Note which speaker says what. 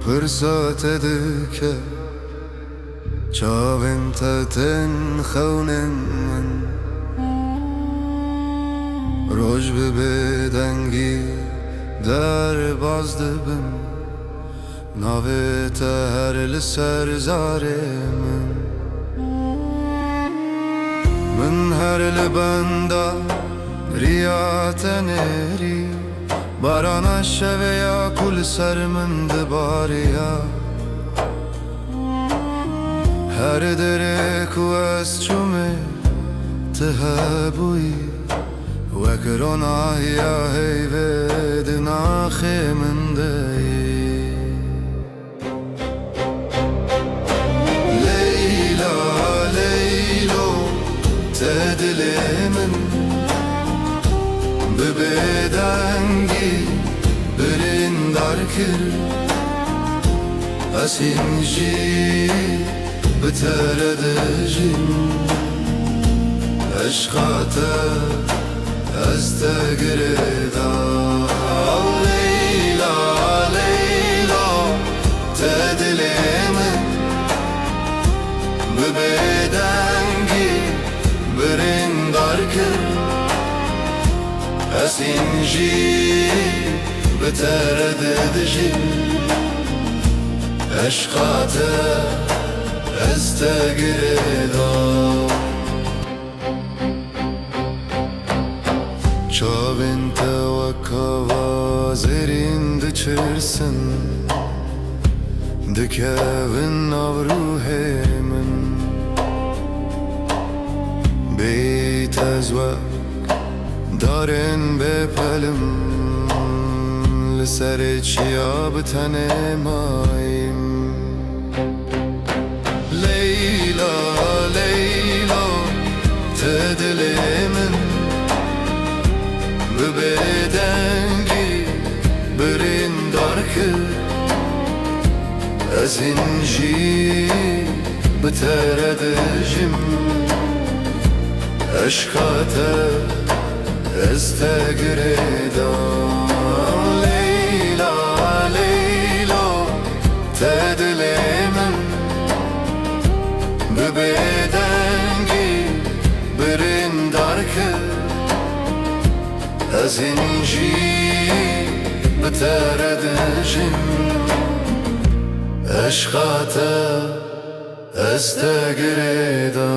Speaker 1: فرصت دکه چاوین تتن خونن من روش بدنگی در باز دبم ناوی تهر لسر زاره من هر لبنده ریات نری باران شوه یا کل سر من دباریا هر درک و از چومه تهبوی وکرون آیا هیوید ناخی من دی لیلا لیلو تدلی من ببدنگی برین دار کر اسینجی بتردجین عشقاته از تگردا لیلا لیلا تدلی من ببدنگی برین دار کر اسینجی بتردجین عشقاته از تگردا چاوین توکاوا زرین دچرسن دکاون نوروه من بیت از وقت دارن بپلم لسر چیا بتنه مایم لیلا لیلا تدلی من ببدنگی برین دار کر از اینجی بتردجم عشقاته از تگردا لیلا لیلا تدلی من ببدنگی برین دار کر از اینجی بتردجم عشقاته از تگردا